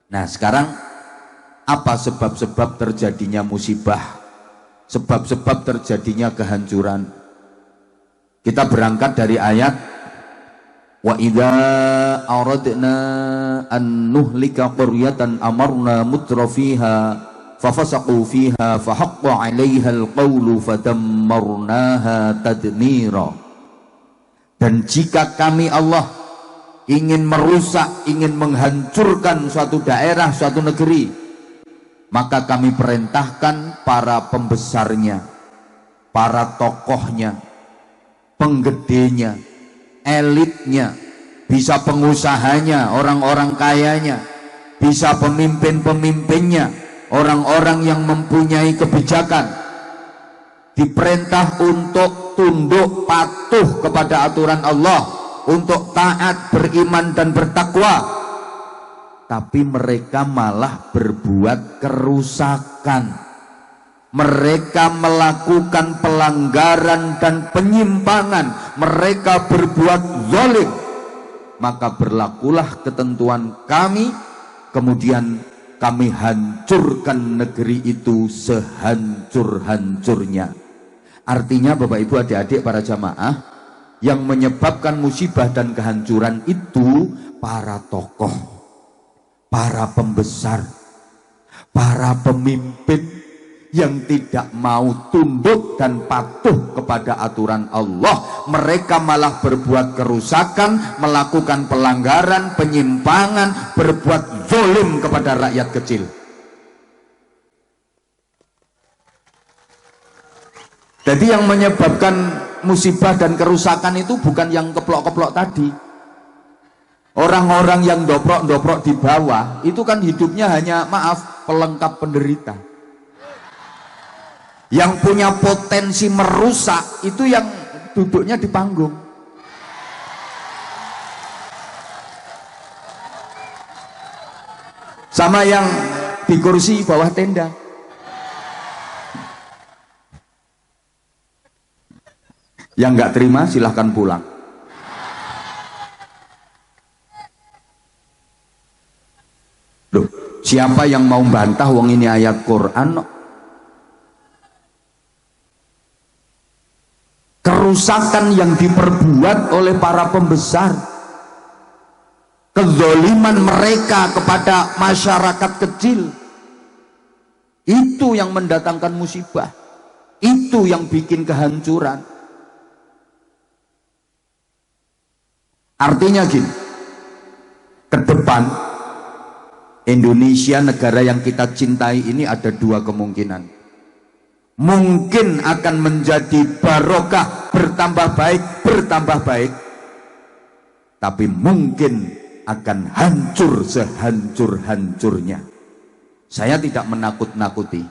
Nah sekarang apa sebab-sebab terjadinya musibah, sebab-sebab terjadinya kehancuran? Kita berangkat dari ayat wa idza aradna an nuhlika qaryatan amarna mutrafiha fafasaqu fiha fahaqqa 'alaiha alqawlu fadammarnaha tadmira. Dan jika kami Allah ingin merusak, ingin menghancurkan suatu daerah, suatu negeri, maka kami perintahkan para pembesarnya, para tokohnya, penggedenya, elitnya, bisa pengusahanya, orang-orang kayanya, bisa pemimpin-pemimpinnya, orang-orang yang mempunyai kebijakan, diperintah untuk tunduk patuh kepada aturan Allah, untuk taat, beriman dan bertakwa. Tapi mereka malah berbuat kerusakan, mereka melakukan pelanggaran dan penyimpangan, mereka berbuat zalim. Maka berlakulah ketentuan kami, kemudian kami hancurkan negeri itu sehancur-hancurnya. Artinya Bapak Ibu adik-adik para jamaah, yang menyebabkan musibah dan kehancuran itu para tokoh, para pembesar, para pemimpin yang tidak mau tunduk dan patuh kepada aturan Allah. Mereka malah berbuat kerusakan, melakukan pelanggaran, penyimpangan, berbuat zalim kepada rakyat kecil. Jadi yang menyebabkan musibah dan kerusakan itu bukan yang keplok-keplok tadi. Orang-orang yang doprok-doprok di bawah itu kan hidupnya hanya, maaf, pelengkap penderita. Yang punya potensi merusak itu yang duduknya di panggung. Sama yang di kursi bawah tenda. Yang nggak terima silahkan pulang. Loh, siapa yang mau bantah wong ini ayat Quran? Kerusakan yang diperbuat oleh para pembesar, kezaliman mereka kepada masyarakat kecil, itu yang mendatangkan musibah, itu yang bikin kehancuran. Artinya gini, ke depan Indonesia, negara yang kita cintai ini, ada dua kemungkinan. Mungkin akan menjadi barokah, bertambah baik, tapi mungkin akan hancur sehancur-hancurnya. Saya tidak menakut-nakuti,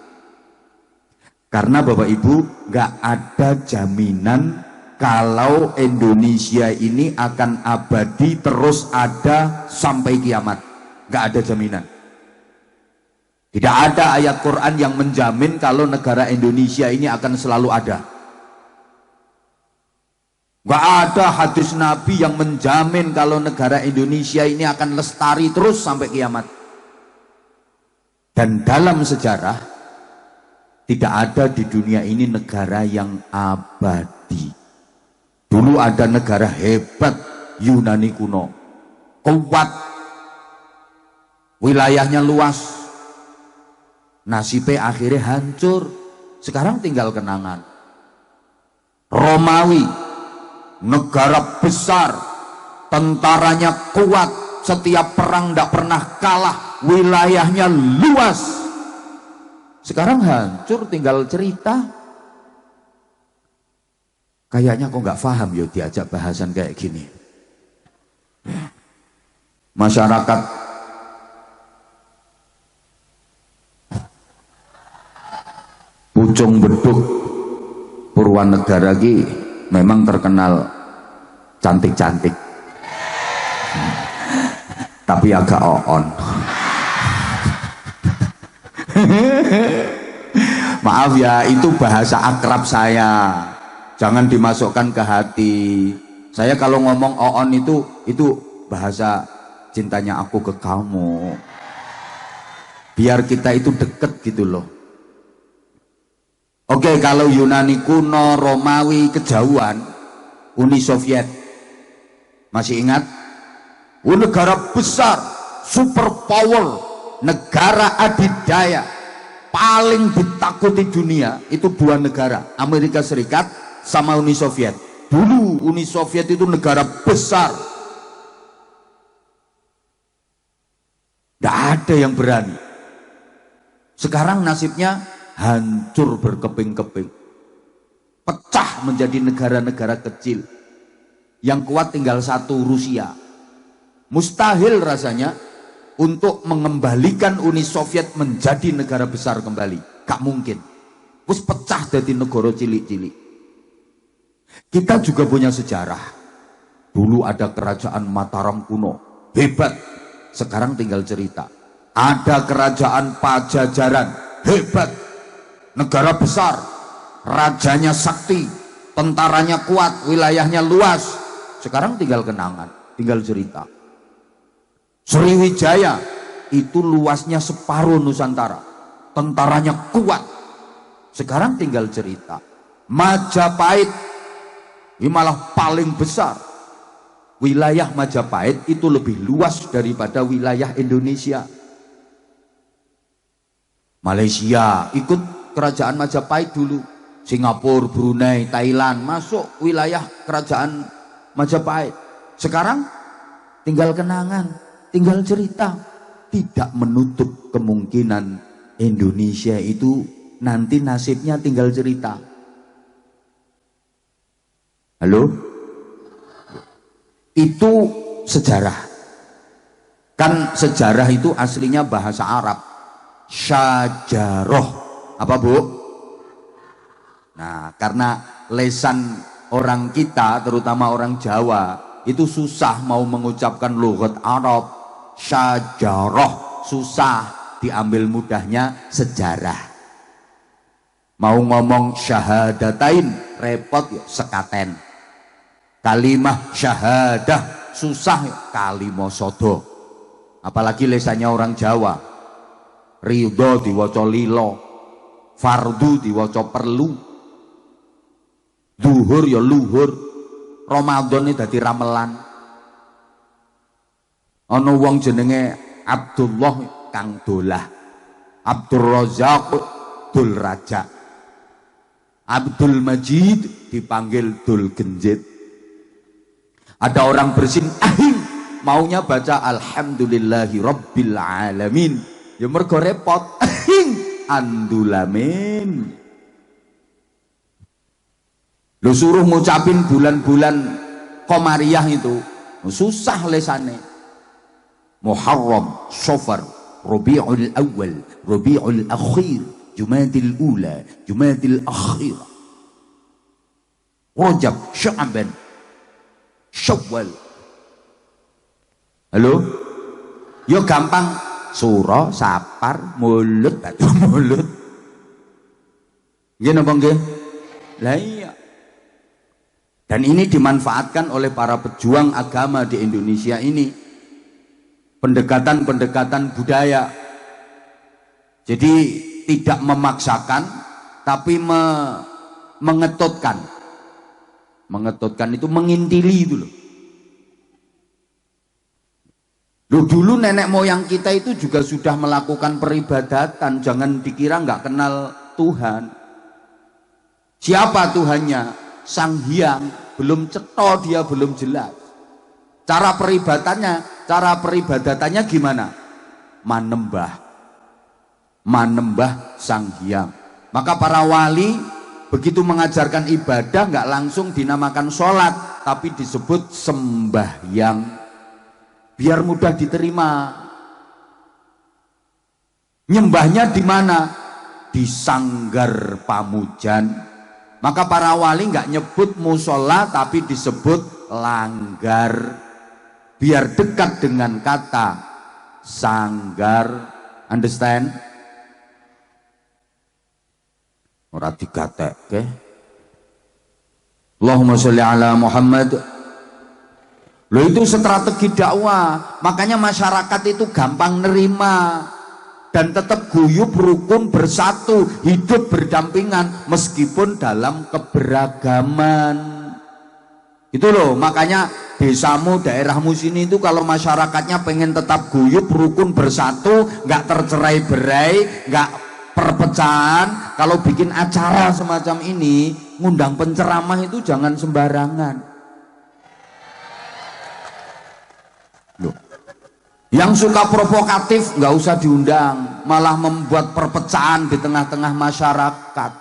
karena Bapak Ibu, gak ada jaminan kalau Indonesia ini akan abadi terus ada sampai kiamat. Gak ada jaminan. Tidak ada ayat Quran yang menjamin kalau negara Indonesia ini akan selalu ada. Gak ada hadis Nabi yang menjamin kalau negara Indonesia ini akan lestari terus sampai kiamat. Dan dalam sejarah, tidak ada di dunia ini negara yang abadi. Dulu ada negara hebat, Yunani kuno, kuat, wilayahnya luas, nasibnya akhirnya hancur. Sekarang tinggal kenangan. Romawi, negara besar, tentaranya kuat, setiap perang tidak pernah kalah, wilayahnya luas. Sekarang hancur, tinggal cerita. Kayaknya kok nggak paham ya diajak bahasan kayak gini. Masyarakat Pucung Beduk Purwanegara ki memang terkenal cantik-cantik, tapi agak oon. Maaf ya, itu bahasa akrab saya, jangan dimasukkan ke hati. Saya kalau ngomong oon itu bahasa cintanya aku ke kamu. biar kita itu deket gitu loh. Oke, kalau Yunani kuno, Romawi, kejauhan, Uni Soviet, masih ingat? Negara besar, superpower, negara adidaya, paling ditakuti dunia, itu dua negara, Amerika Serikat sama Uni Soviet. Dulu Uni Soviet itu negara besar, tidak ada yang berani. Sekarang nasibnya hancur berkeping-keping, pecah menjadi negara-negara kecil. Yang kuat tinggal satu, Rusia. Mustahil rasanya untuk mengembalikan Uni Soviet menjadi negara besar kembali, gak mungkin. Terus pecah dari negara cilik-cilik. Kita juga punya sejarah. Dulu ada kerajaan Mataram kuno, hebat. Sekarang tinggal cerita. Ada kerajaan Pajajaran, hebat, negara besar, rajanya sakti, tentaranya kuat, wilayahnya luas. Sekarang tinggal kenangan, tinggal cerita. Sriwijaya itu luasnya separuh Nusantara, tentaranya kuat. Sekarang tinggal cerita. Majapahit ini malah paling besar. Wilayah Majapahit itu lebih luas daripada wilayah Indonesia. Malaysia ikut kerajaan Majapahit dulu. Singapura, Brunei, Thailand masuk wilayah kerajaan Majapahit. Sekarang tinggal kenangan, tinggal cerita. Tidak menutup kemungkinan Indonesia itu nanti nasibnya tinggal cerita. Halo? Itu sejarah. Kan sejarah itu aslinya bahasa Arab. Syajaroh. Apa Bu? Nah, karena lesan orang kita, terutama orang Jawa, itu susah mau mengucapkan lughat Arab. Syajaroh susah, diambil mudahnya sejarah. Mau ngomong syahadatain repot ya sekaten. Kalimah syahadah susah ya kalimosodo. Apalagi lesannya orang Jawa. Ridho diwaca lilo, fardu diwaca perlu, duhur ya luhur, Ramadan ini dadi ramelan. Ana wong jenenge Abdullah kang dolah, Abdul Razak dul raja, Abdul Majid dipanggil dul genjit. Ada orang bersin ahing maunya baca alhamdulillahi rabbil alamin, ya mergo repot ahing andulamin. Lu suruh ngucapin bulan-bulan Komariah itu susah lesane. Muharram, Safar, Rabiul Awal, Rabiul Akhir, Jumadil Ula, Jumadil Akhir, Rajab, Sya'ban, Syawal. Halo? Yo gampang. Suro, Sapar, Mulut, Batu Mulut. Nggih napa nggih? Lah iya. Dan ini dimanfaatkan oleh para pejuang agama di Indonesia ini. Pendekatan-pendekatan budaya. Jadi tidak memaksakan, tapi mengetotkan. Mengetotkan itu mengintili itu loh. Dulu nenek moyang kita itu juga sudah melakukan peribadatan. Jangan dikira nggak kenal Tuhan. Siapa Tuhannya? Sang Hyang. Belum cetha dia, belum jelas. Cara peribadatannya gimana? Manembah Sang Hyang. Maka para wali begitu mengajarkan ibadah nggak langsung dinamakan sholat, tapi disebut sembahyang, biar mudah diterima. Nyembahnya di mana? Di Sanggar Pamujan. Maka para wali nggak nyebut musola, tapi disebut langgar, biar dekat dengan kata sanggar. Understand? Ora digatekke. Allahumma sholli ala Muhammad. Loh itu strategi dakwah. Makanya masyarakat itu gampang nerima. dan tetap guyub, rukun, bersatu, hidup berdampingan meskipun dalam keberagaman. Itu loh, makanya desamu, daerahmu sini itu kalau masyarakatnya pengen tetap guyub, rukun, bersatu, nggak tercerai-berai, nggak perpecahan, kalau bikin acara semacam ini, ngundang penceramah itu jangan sembarangan. Loh. Yang suka provokatif nggak usah diundang, malah membuat perpecahan di tengah-tengah masyarakat.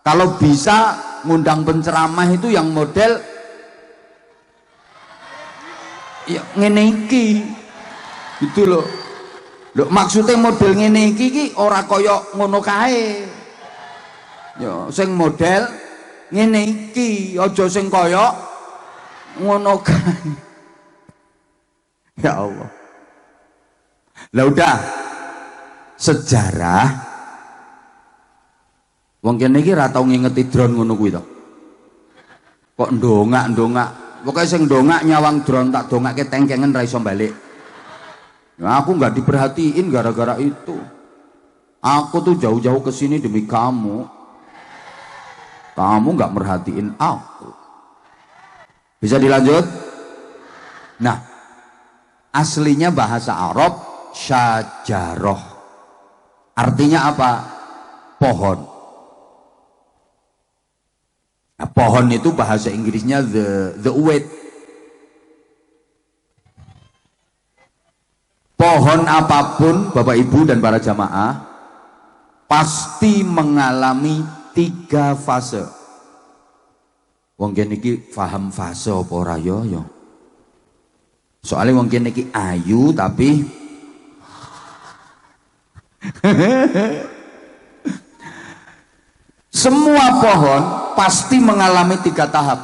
Kalau bisa ngundang penceramah itu yang model ya ngene iki gitu loh. Loh, maksudnya model ngene iki ora kaya ngono kae. Ya sing model ngene iki, aja sing kaya ngono kae. Ya Allah. Lah udah sejarah wong kene iki ra tau ngingeti drone ngono kuwi to. Kok ndongak-ndongak. Pokoknya sing dongak nyawang drone tak dongake tengkengen ra iso balik. Nah, aku nggak diperhatiin gara-gara itu. Aku tuh jauh-jauh ke sini demi kamu. Kamu nggak merhatiin aku. Bisa dilanjut? Nah, aslinya bahasa Arab syajaroh. Artinya apa? Pohon. Nah, pohon itu bahasa Inggrisnya the weed. Pohon apapun Bapak Ibu dan para jamaah pasti mengalami 3 fase. Wong kene iki paham fase apa ora ya? Soalnya wong kene iki ayu tapi semua pohon pasti mengalami 3 tahap.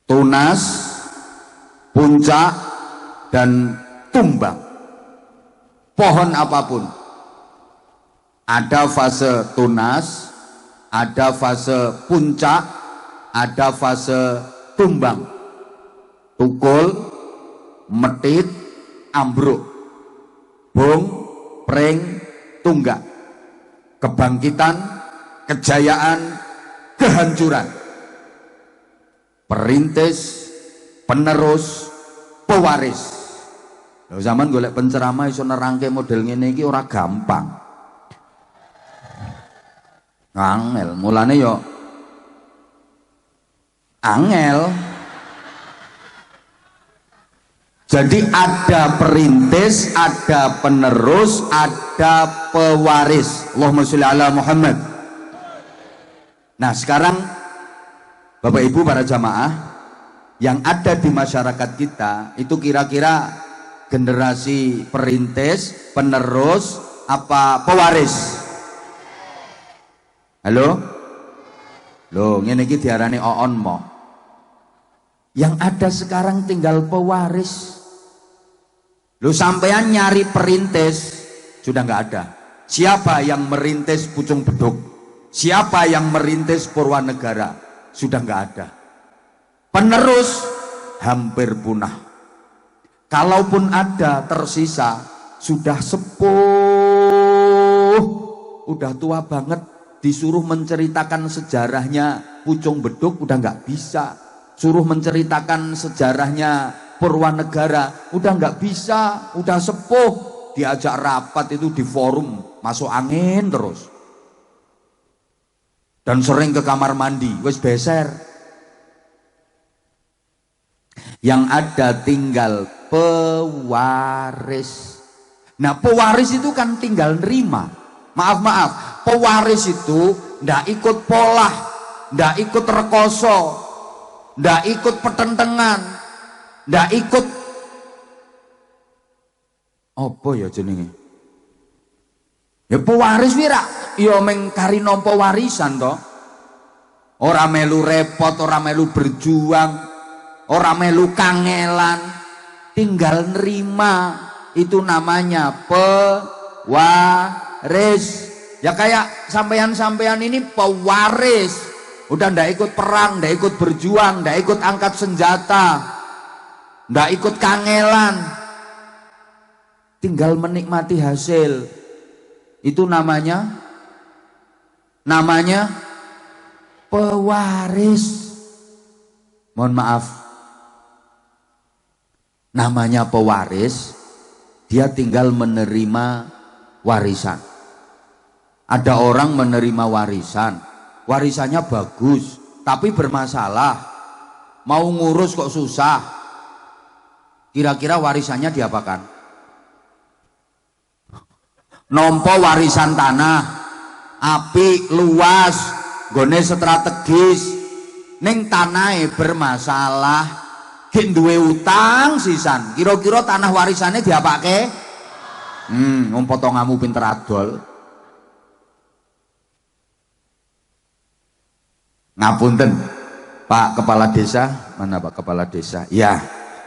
Tunas, puncak, dan tumbang. Pohon apapun. Ada fase tunas, ada fase puncak, ada fase tumbang. Tukul, metit, ambruk. Bung, pring, tunggak. Kebangkitan, kejayaan, kehancuran. Perintis, penerus, pewaris. Lho zaman golek penceramah iso nerangke model ngene iki ora gampang. Angel, mulane yo angel. Jadi ada perintis, ada penerus, ada pewaris. Allahumma sholli ala Muhammad. Nah sekarang Bapak Ibu para jamaah yang ada di masyarakat kita itu kira-kira generasi perintis, penerus, apa pewaris? Halo? Loh, ngene iki diarani oon mo. Yang ada sekarang tinggal pewaris. Lu sampean nyari perintis sudah nggak ada. Siapa yang merintis Pucung Beduk? Siapa yang merintis Purwanegara? Sudah nggak ada. Penerus hampir punah. Kalaupun ada tersisa sudah sepuh, udah tua banget. Disuruh menceritakan sejarahnya Pucung Beduk udah nggak bisa. Suruh menceritakan sejarahnya Purwanegara udah nggak bisa, udah sepuh. Diajak rapat itu di forum masuk angin terus, dan sering ke kamar mandi wes beser. Yang ada tinggal pewaris. Nah pewaris itu kan tinggal nerima. Maaf, pewaris itu ndak ikut pola, ndak ikut rekoso, ndak ikut pertentangan, ndak ikut apa ya jenenge? Ya pewaris wira, ya mengkari nampa warisan toh. Ora melu repot, ora melu berjuang, ora melu kangelan, tinggal nerima. Itu namanya pewaris. Ya kayak sampean-sampean ini pewaris. Udah ndak ikut perang, ndak ikut berjuang, ndak ikut angkat senjata, ndak ikut kangelan. tinggal menikmati hasil. Itu namanya pewaris. Mohon maaf, namanya pewaris, dia tinggal menerima warisan. Ada orang menerima warisan, warisannya bagus tapi bermasalah, mau ngurus kok susah. Kira-kira warisannya diapakan? Nompo warisan tanah apik luas gone strategis, ning tanahe bermasalah, gek duwe utang sisan. Kira-kira tanah warisannya diapake? Potonganmu pinter adol. Ngapunten, Pak Kepala Desa, mana Pak Kepala Desa? Ya,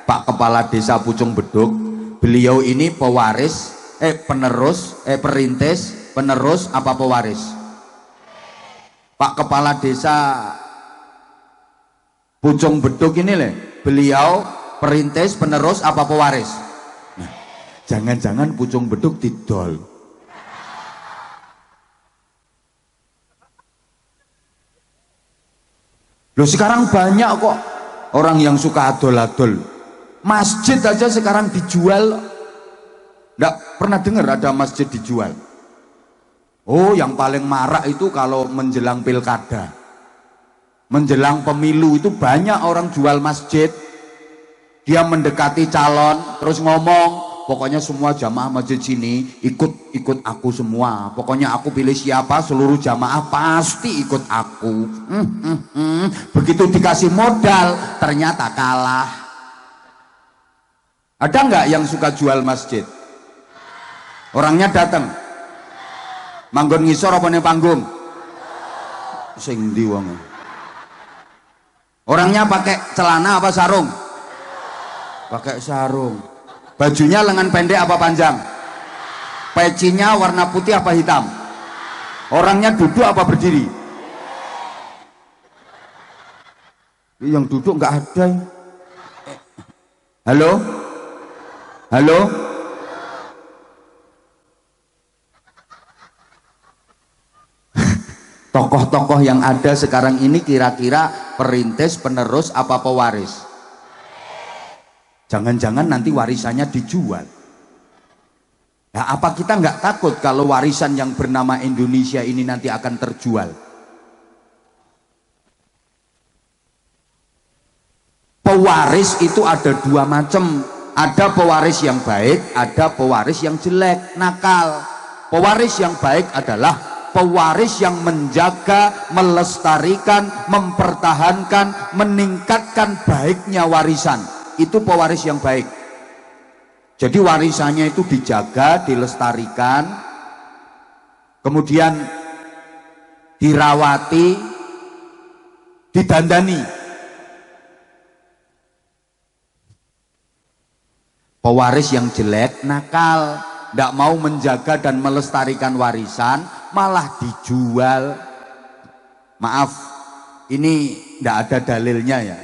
Pak Kepala Desa Pucung Beduk. Beliau ini pewaris, perintis, penerus apa pewaris? Pak Kepala Desa Pucung Beduk ini beliau perintis, penerus apa pewaris? Nah, jangan-jangan Pucung Beduk didol. Loh, sekarang banyak kok orang yang suka adol-adol. Masjid aja sekarang dijual. Nggak pernah dengar ada masjid dijual. Oh, yang paling marak itu kalau menjelang pilkada, menjelang pemilu, itu banyak orang jual masjid. Dia mendekati calon terus ngomong, pokoknya semua jamaah masjid sini ikut aku semua. Pokoknya aku pilih siapa, seluruh jamaah pasti ikut aku. Begitu dikasih modal ternyata kalah. Ada nggak yang suka jual masjid? Orangnya datang, manggon ngisor apa nih panggung? Sing ndi wong? Orangnya pakai celana apa sarung? Pakai sarung. Bajunya lengan pendek apa panjang? Pecinya warna putih apa hitam? Orangnya duduk apa berdiri? Yang duduk nggak ada. Halo? Halo? Tokoh-tokoh yang ada sekarang ini kira-kira perintis, penerus apa pewaris? Jangan-jangan nanti warisannya dijual. Nah, apa kita nggak takut kalau warisan yang bernama Indonesia ini nanti akan terjual? Pewaris itu ada dua macam. Ada pewaris yang baik, ada pewaris yang jelek, nakal. Pewaris yang baik adalah pewaris yang menjaga, melestarikan, mempertahankan, meningkatkan baiknya warisan. Itu pewaris yang baik. Jadi warisannya itu dijaga, dilestarikan, kemudian dirawati, didandani. Pewaris yang jelek, nakal, tidak mau menjaga dan melestarikan warisan, malah dijual. Maaf, ini tidak ada dalilnya ya.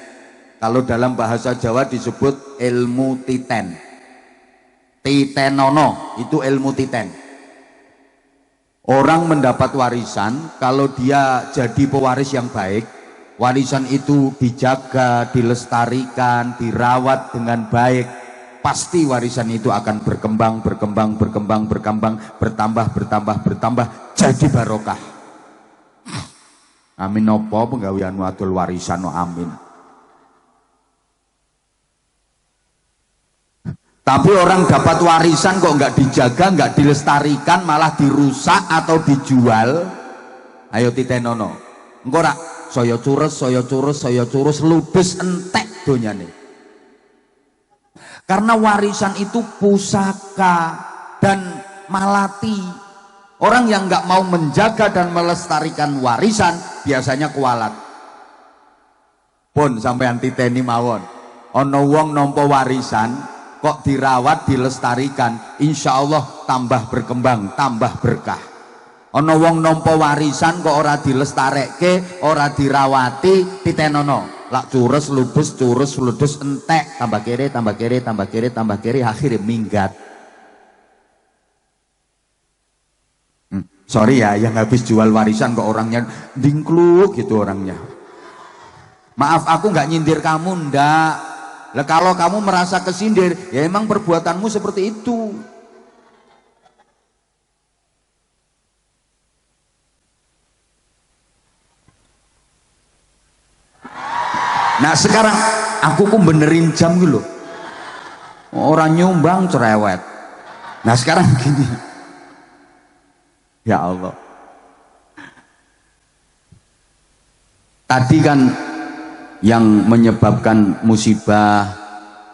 Kalau dalam bahasa Jawa disebut ilmu titen. Titenono itu ilmu titen. Orang mendapat warisan kalau dia jadi pewaris yang baik, warisan itu dijaga, dilestarikan, dirawat dengan baik, pasti warisan itu akan berkembang, bertambah, jadi barokah. Amin. Apa penggawean wadul warisan? Amin. Tapi orang dapat warisan kok nggak dijaga, nggak dilestarikan, malah dirusak atau dijual. Ayo titenono. Engko rak saya curus ludes entek donyane. Karena warisan itu pusaka dan malati. Orang yang nggak mau menjaga dan melestarikan warisan biasanya kualat. Pun sampean titeni mawon. Ana wong nampa warisan kok dirawat, dilestarikan, insya Allah tambah berkembang, tambah berkah. Ana wong nampa warisan kok ora dilestarekke, ora dirawati, titenono, lak curus ludes entek, tambah kere, akhirnya minggat. Sorry ya, yang habis jual warisan kok orangnya dingkluk gitu orangnya. Maaf, aku nggak nyindir kamu, ndak. Lah kalau kamu merasa kesindir, ya emang perbuatanmu seperti itu. Nah sekarang aku ku benerin jam gitu loh. Orang nyumbang cerewet. Nah sekarang gini. Ya Allah. Tadi kan yang menyebabkan musibah,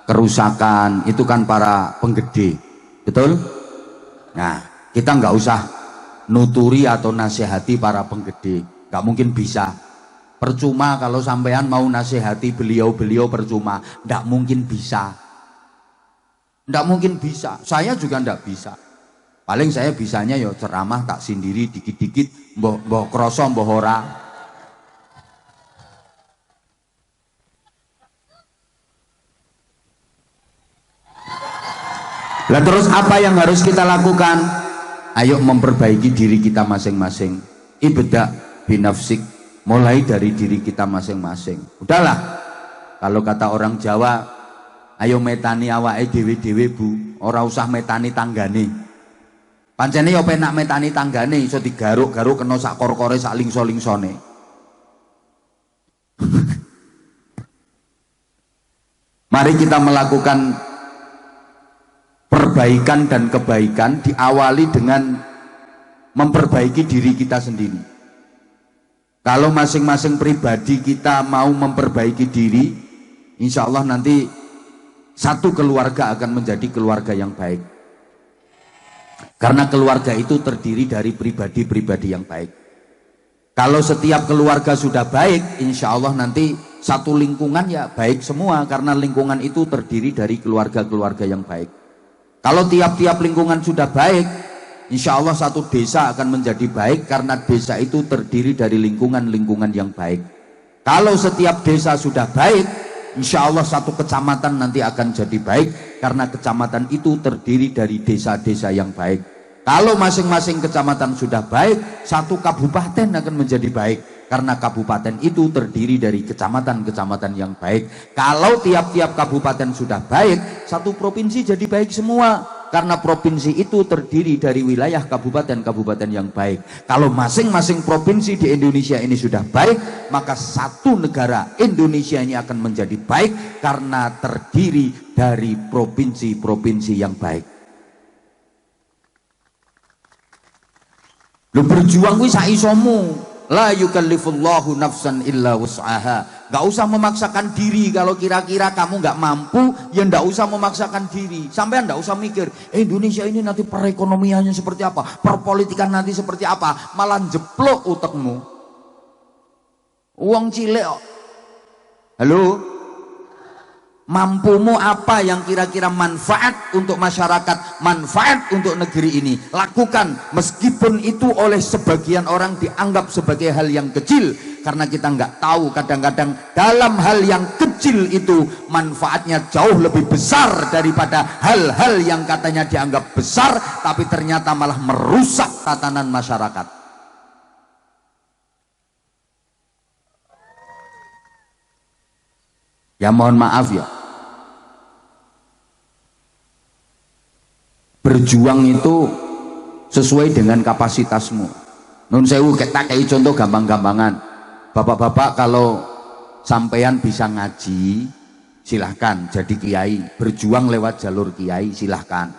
kerusakan itu kan para penggede, betul? Nah, kita nggak usah nuturi atau nasihati para penggede, nggak mungkin bisa. Percuma kalau sampean mau nasihati beliau-beliau, percuma, nggak mungkin bisa. Nggak mungkin bisa. Saya juga nggak bisa. Paling saya bisanya ya ceramah tak sendiri dikit-dikit, mbok kroso mbok ora. Lah terus apa yang harus kita lakukan? Ayo memperbaiki diri kita masing-masing. Ibda binafsik, mulai dari diri kita masing-masing. Udahlah, kalau kata orang Jawa, ayo metani awake dhewe-dhewe Bu, ora usah metani tanggane. Pancene yo penak metani tanggane, iso digaruk-garuk kena sak kor-kore sak lingso-lingsone. Mari kita melakukan perbaikan dan kebaikan diawali dengan memperbaiki diri kita sendiri. Kalau masing-masing pribadi kita mau memperbaiki diri, insya Allah nanti satu keluarga akan menjadi keluarga yang baik. Karena keluarga itu terdiri dari pribadi-pribadi yang baik. Kalau setiap keluarga sudah baik, insya Allah nanti satu lingkungan ya baik semua, karena lingkungan itu terdiri dari keluarga-keluarga yang baik. Kalau tiap-tiap lingkungan sudah baik, insya Allah satu desa akan menjadi baik karena desa itu terdiri dari lingkungan-lingkungan yang baik. Kalau setiap desa sudah baik, insya Allah satu kecamatan nanti akan jadi baik karena kecamatan itu terdiri dari desa-desa yang baik. Kalau masing-masing kecamatan sudah baik, satu kabupaten akan menjadi baik karena kabupaten itu terdiri dari kecamatan-kecamatan yang baik. Kalau tiap-tiap kabupaten sudah baik, satu provinsi jadi baik semua karena provinsi itu terdiri dari wilayah kabupaten-kabupaten yang baik. Kalau masing-masing provinsi di Indonesia ini sudah baik, maka satu negara Indonesia ini akan menjadi baik karena terdiri dari provinsi-provinsi yang baik. Lu berjuang kuwi sak isomu. La yukallifullahu nafsan illa wus'aha. Gak usah memaksakan diri. Kalau kira-kira kamu gak mampu, ya gak usah memaksakan diri. Sampai gak usah mikir Indonesia ini nanti perekonomiannya seperti apa, perpolitikan nanti seperti apa. Malah jeplok utekmu. Uang cilik kok. Halo, mampumu apa yang kira-kira manfaat untuk masyarakat, manfaat untuk negeri ini, lakukan. Meskipun itu oleh sebagian orang dianggap sebagai hal yang kecil, karena kita nggak tahu kadang-kadang dalam hal yang kecil itu manfaatnya jauh lebih besar daripada hal-hal yang katanya dianggap besar tapi ternyata malah merusak tatanan masyarakat. Ya mohon maaf ya, berjuang itu sesuai dengan kapasitasmu. Nun sewu kita kayak contoh gampang-gampangan. Bapak-bapak kalau sampean bisa ngaji, silahkan jadi kiai. Berjuang lewat jalur kiai, silahkan.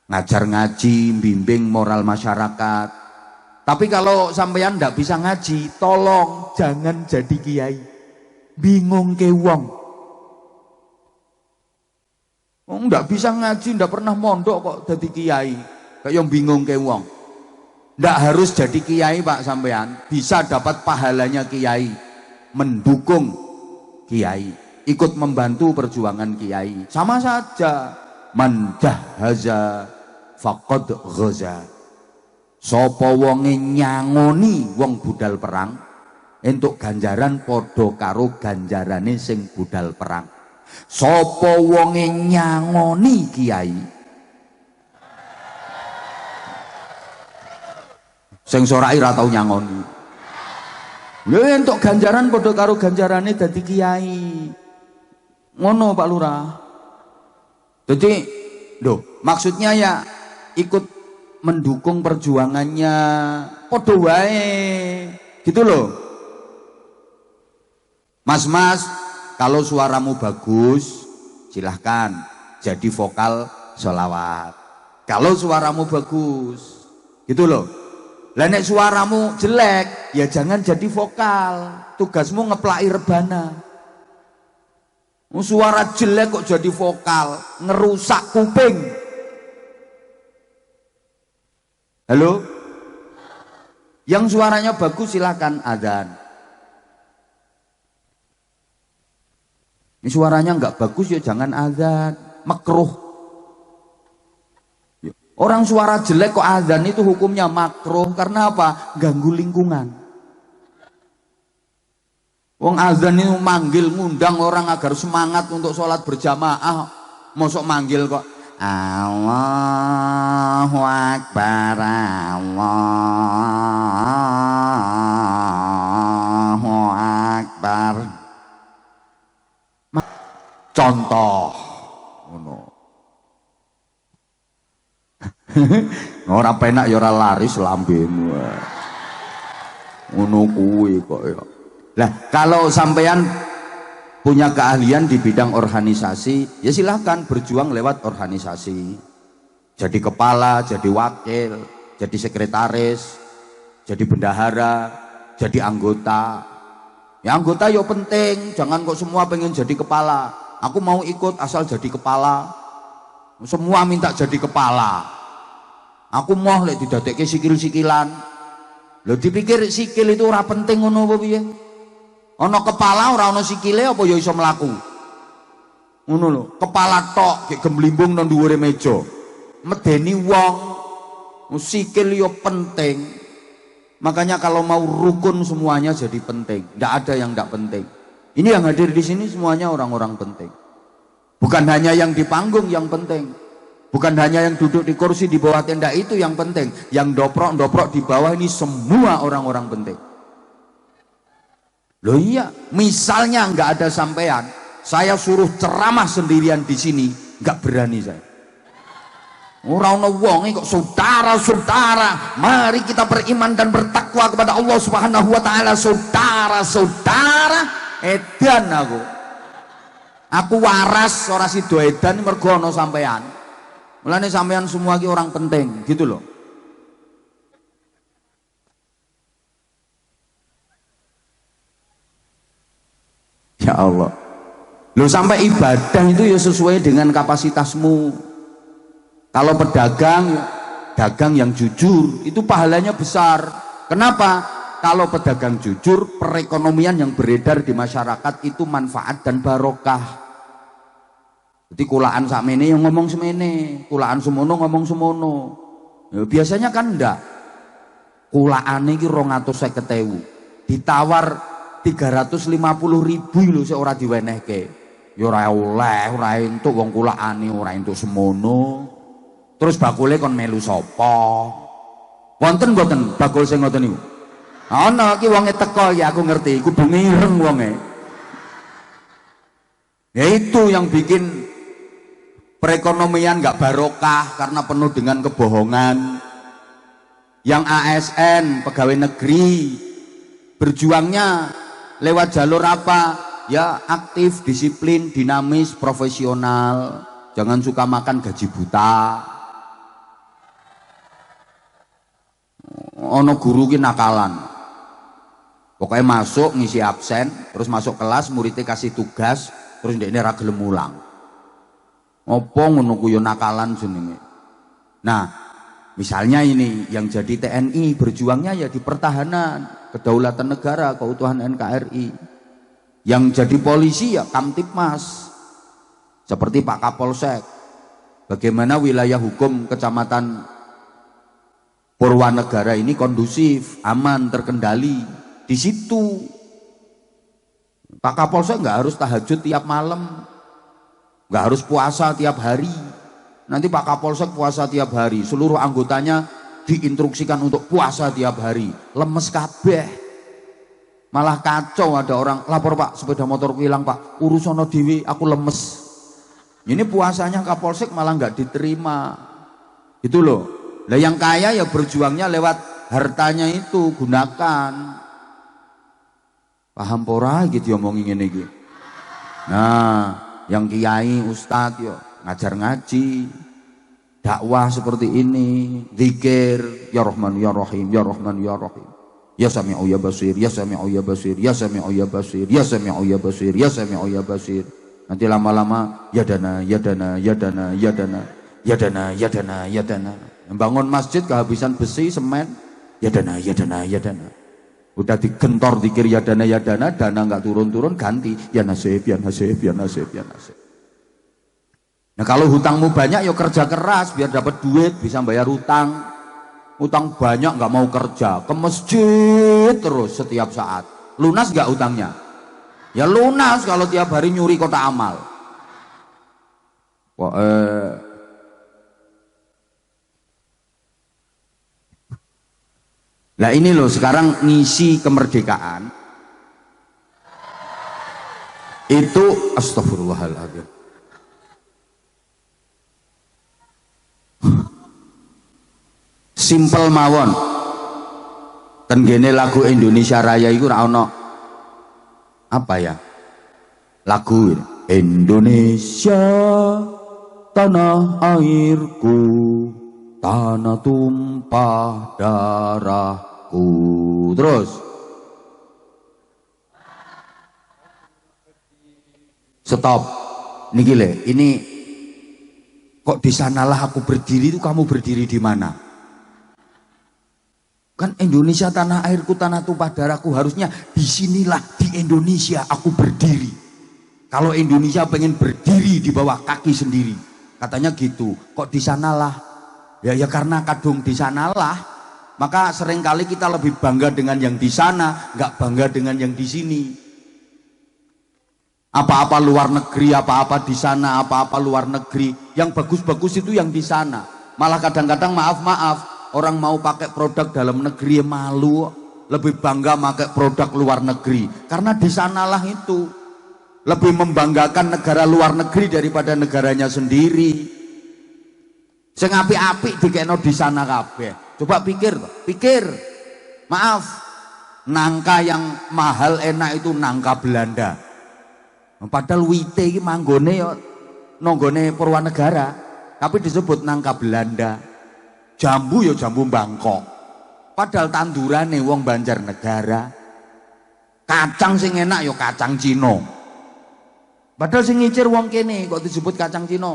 Ngajar ngaji, bimbing moral masyarakat. Tapi kalau sampean ndak bisa ngaji, tolong jangan jadi kiai. Bingung ke wong. Nggak bisa ngaji, nggak pernah mondok kok jadi kiai. Kayak yang bingung ke wong. Nggak harus jadi kiai Pak sampean, bisa dapat pahalanya kiai, mendukung kiai, ikut membantu perjuangan kiai. Sama saja, man jahaza faqad ghaza. Sapa wonge nyangoni wong budal perang, entuk ganjaran padha karo ganjarane sing budal perang. Sapa wonge nyangoni kiai, Sing sorai ra tau nyangoni. Lho entuk ganjaran padha karo ganjarane dadi kiai. Ngono Pak Lurah. Jadi loh, maksudnya ya ikut mendukung perjuangannya padha wae. Gitu loh. Mas-mas, kalau suaramu bagus, silahkan jadi vokal sholawat. Kalau suaramu bagus, gitu loh. Lah nek suaramu jelek, ya jangan jadi vokal. Tugasmu ngeplaki rebana. Suara jelek kok jadi vokal, ngerusak kuping. Halo? Yang suaranya bagus silahkan adzan. Ini suaranya nggak bagus ya jangan adzan, makruh. Orang suara jelek kok adzan itu hukumnya makruh karena apa? Ganggu lingkungan. Wong adzan itu manggil ngundang orang agar semangat untuk sholat berjamaah, mosok manggil kok Allahu Akbar, Allahu Akbar. Contoh ngono. Ora penak ya ora laris lambemu. Ngono kuwi kok ya. Lah kalau sampean punya keahlian di bidang organisasi, ya silahkan berjuang lewat organisasi. Jadi kepala, jadi wakil, jadi sekretaris, jadi bendahara, jadi anggota. Ya anggota yo penting, jangan kok semua pengen jadi kepala. Aku mau ikut asal jadi kepala. Semua minta jadi kepala. Aku mau lek didadekke sikil-sikilan. Lho dipikir sikil itu ora penting ngono apa piye? Ana kepala ora ana sikile apa ya iso mlaku? Ngono lho, kepala tok gek gemblimbung nang dhuwure meja. Medeni wong. Sikil yo penting. Makanya kalau mau rukun semuanya jadi penting. Enggak ada yang enggak penting. Ini yang hadir di sini semuanya orang-orang penting. Bukan hanya yang di panggung yang penting. Bukan hanya yang duduk di kursi di bawah tenda itu yang penting. Yang doprok-doprok di bawah ini semua orang-orang penting. Loh iya, misalnya nggak ada sampean, saya suruh ceramah sendirian di sini, nggak berani saya. Orang wong kok saudara-saudara, mari kita beriman dan bertakwa kepada Allah Subhanahu wa taala. Saudara-saudara, edan aku. Aku waras ora sida edan mergo ana sampean. Mulane sampean semua ki orang penting, gitu loh. Ya Allah. Loh sampai ibadah itu ya sesuai dengan kapasitasmu. Kalau pedagang, dagang yang jujur, itu pahalanya besar. Kenapa? Kalau pedagang jujur, perekonomian yang beredar di masyarakat itu manfaat dan barokah. Jadi kulaan sakmene yang ngomong semene, kulaan semono ngomong semono. Ya, biasanya kan enggak. Kulaane iki 250.000. Ditawar 350.000 lho sik ora diwenehke. Ya ora oleh, ora entuk wong kulaane ora entuk semono. Terus bakule kon melu sapa? Wonten mboten bakul sing ngoten niku? Ana iki wonge teko ya aku ngerti, kudu ngireng wonge. Ya itu yang bikin perekonomian nggak barokah karena penuh dengan kebohongan. Yang ASN pegawai negeri berjuangnya lewat jalur apa? Ya aktif, disiplin, dinamis, profesional. Jangan suka makan gaji buta. Ono guru ki nakalan. Pokoknya masuk ngisi absen, terus masuk kelas muridnya kasih tugas, terus ndekne ra gelem mulang. Apa ngono ku yo nakalan jenenge. Nah, misalnya ini yang jadi TNI berjuangnya ya di pertahanan, kedaulatan negara, keutuhan NKRI. Yang jadi polisi ya Kamtipmas. Seperti Pak Kapolsek. Bagaimana wilayah hukum Kecamatan Purwanegara ini kondusif, aman, terkendali. Di situ Pak Kapolsek nggak harus tahajud tiap malam, nggak harus puasa tiap hari. Nanti Pak Kapolsek puasa tiap hari, seluruh anggotanya diinstruksikan untuk puasa tiap hari, lemes kabeh. Malah kacau, ada orang lapor, Pak, sepeda motorku hilang, Pak, urusono dewi, aku lemes. Ini puasanya Kapolsek malah nggak diterima. Itu loh. Lah yang kaya ya berjuangnya lewat hartanya itu, gunakan. Paham pora gitu ngomongin ini gitu. Nah, yang kiai, ustadz yo ngajar ngaji, dakwah seperti ini, zikir, ya Rahman ya Rahim, ya Rahman ya Rahim, ya Sami'u ya Basir, ya Sami'u ya Basir, ya Sami'u ya Basir, ya Sami'u ya Basir, ya Sami'u ya Basir. Nanti lama-lama ya dana, ya dana, ya dana, ya dana, ya dana, ya dana, ya dana. Membangun masjid kehabisan besi, semen, ya dana, ya dana, ya dana. Udah digentor dikir ya dana, dana nggak turun-turun, ganti ya nasib, ya nasib, ya nasib, ya nasib. Nah kalau hutangmu banyak ya kerja keras biar dapat duit, bisa bayar hutang. Hutang banyak nggak mau kerja, ke masjid terus setiap saat. Lunas nggak hutangnya? Ya lunas kalau tiap hari nyuri kotak amal. Wah, Nah ini loh sekarang ngisi kemerdekaan itu astagfirullahaladzim. Simpel mawon. Tenggene lagu Indonesia Raya itu ora ono apa ya? Lagu Indonesia tanah airku, tanah tumpah darahku. Terus stop. Niki le, ini kok di sanalah aku berdiri, itu kamu berdiri di mana? Kan Indonesia tanah airku, tanah tumpah darahku, harusnya disinilah di Indonesia aku berdiri. Kalau Indonesia pengen berdiri di bawah kaki sendiri, katanya gitu. Kok di sanalah? Ya karena kadung di sanalah, maka seringkali kita lebih bangga dengan yang di sana, nggak bangga dengan yang di sini. Apa-apa luar negeri, apa-apa di sana, apa-apa luar negeri, yang bagus-bagus itu yang di sana. Malah kadang-kadang maaf, orang mau pakai produk dalam negeri malu, lebih bangga pakai produk luar negeri, karena di sanalah itu lebih membanggakan negara luar negeri daripada negaranya sendiri. Sing apik-apik dikekno di sana kabeh. Coba pikir. Maaf, nangka yang mahal enak itu nangka Belanda. Padahal wite iki manggone ya nanggone Purwanegara, tapi disebut nangka Belanda. Jambu ya jambu Bangkok, padahal tandurane wong Banjarnegara. Kacang sing enak ya kacang Cina, padahal sing ngicir wong kene kok disebut kacang Cina.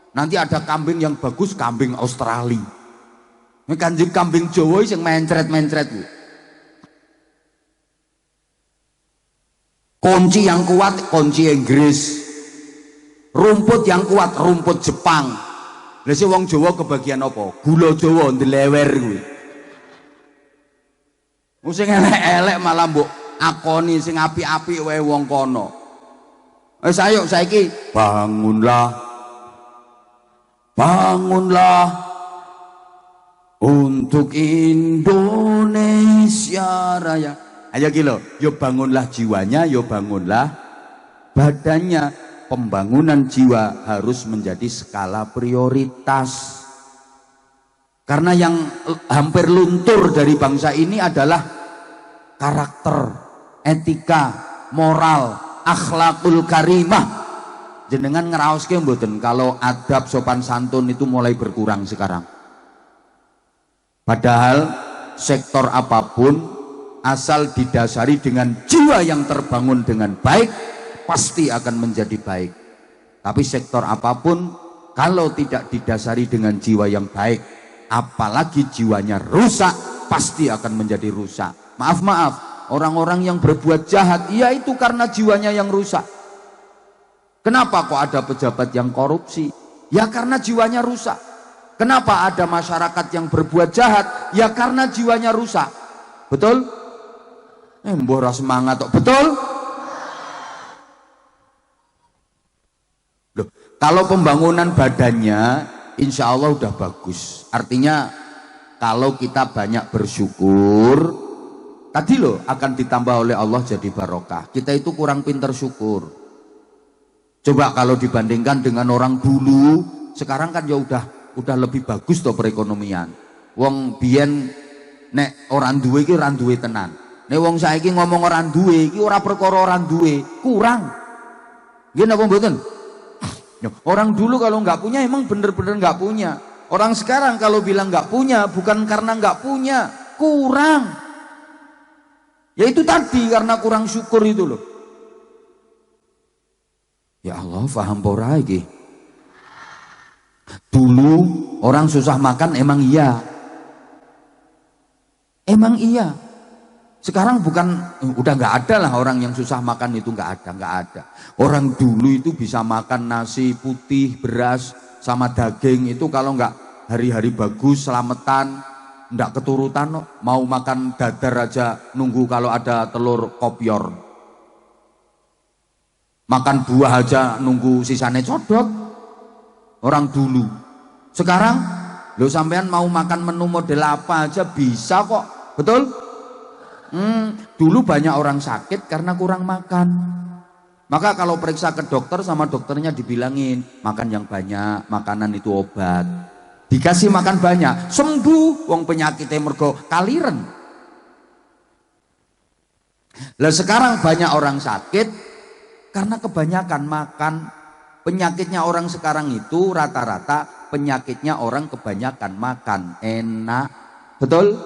Nanti ada kambing yang bagus, kambing Australia. Ini kanjeng kambing Jawa sing mencret-mencret. Kunci yang kuat kunci Inggris, rumput yang kuat rumput Jepang. Lah sing wong Jawa kebagian apa? Gula Jawa ndelewer kuwi. Sing elek-elek malah mbok akoni sing apik-apik wae wong kono. Wis ayo saiki bangunlah untuk Indonesia Raya. Ayo kilo, yo bangunlah jiwanya, yo bangunlah badannya. Pembangunan jiwa harus menjadi skala prioritas. Karena yang hampir luntur dari bangsa ini adalah karakter, etika, moral, akhlakul karimah. Jenengan ngeraoske mboten kalau adab sopan santun itu mulai berkurang sekarang. Padahal sektor apapun asal didasari dengan jiwa yang terbangun dengan baik pasti akan menjadi baik. Tapi sektor apapun kalau tidak didasari dengan jiwa yang baik, apalagi jiwanya rusak, pasti akan menjadi rusak. Maaf, orang-orang yang berbuat jahat, ya itu karena jiwanya yang rusak. Kenapa kok ada pejabat yang korupsi? Ya karena jiwanya rusak. Kenapa ada masyarakat yang berbuat jahat? Ya karena jiwanya rusak. Betul? Mbah ora semangat kok. Betul? Loh, kalau pembangunan badannya insya Allah udah bagus. Artinya Kalau kita banyak bersyukur, tadi loh akan ditambah oleh Allah jadi barokah. Kita itu kurang pinter syukur. Coba kalau dibandingkan dengan orang dulu, sekarang kan ya udah lebih bagus toh perekonomian. Wong biyen nek orang duwe iki ora duwe tenan. Nek wong saiki ngomong orang duwe iki ora perkara orang duwe, kurang. Nggih napa mboten? Orang dulu kalau nggak punya emang bener-bener nggak punya. Orang sekarang kalau bilang nggak punya bukan karena nggak punya, kurang. Ya itu tadi karena kurang syukur itu loh. Ya Allah, paham pora iki. Dulu orang susah makan emang iya. Emang iya. Sekarang bukan, udah nggak ada lah orang yang susah makan itu, nggak ada. Orang dulu itu bisa makan nasi putih, beras, sama daging itu kalau nggak hari-hari bagus, selamatan, nggak keturutan, mau makan dadar aja nunggu kalau ada telur kopior. Makan buah aja nunggu sisanya codot. Orang dulu. Sekarang, lo sampean mau makan menu model apa aja bisa kok, betul? Dulu banyak orang sakit karena kurang makan. Maka kalau periksa ke dokter sama dokternya dibilangin makan yang banyak, makanan itu obat. Dikasih makan banyak, sembuh. Wong penyakitnya mergo kaliren. Lah sekarang banyak orang sakit karena kebanyakan makan. Penyakitnya orang sekarang itu rata-rata penyakitnya orang kebanyakan makan. Enak, betul?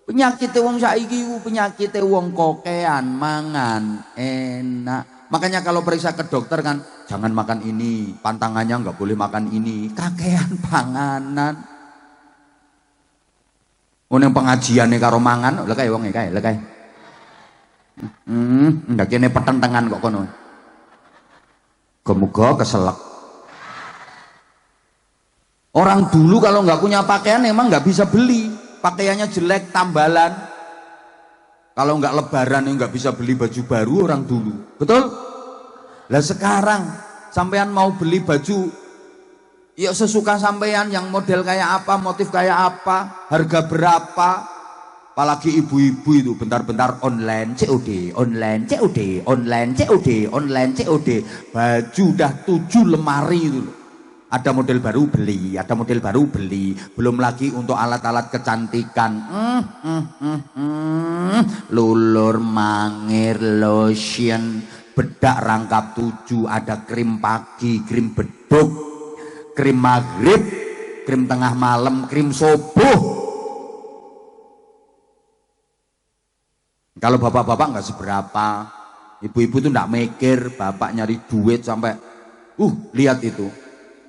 Penyakit wong saiki penyakit wong kokean mangan enak. Makanya kalau periksa ke dokter kan jangan makan ini, pantangannya nggak boleh makan ini, kakean panganan. Yang pengajian karo mangan, lha kae wong kae, lha kae. Ndak kene petentengan kok kono. Muga keselak. Orang dulu kalau nggak punya pakaian emang nggak bisa beli. Pakaiannya jelek, tambalan. Kalau nggak lebaran nggak bisa beli baju baru orang dulu, betul? Lah sekarang sampean mau beli baju ya sesuka sampean, yang model kayak apa, motif kayak apa, harga berapa. Apalagi ibu-ibu itu bentar-bentar online COD, online COD, online COD, online COD. Baju udah 7 lemari itu loh. Ada model baru beli, ada model baru beli, belum lagi untuk alat-alat kecantikan. Lulur, mangir, lotion, bedak rangkap 7, ada krim pagi, krim beduk, krim maghrib, krim tengah malam, krim subuh. Kalau bapak-bapak nggak seberapa, ibu-ibu tuh nggak mikir, bapak nyari duit sampai, lihat itu.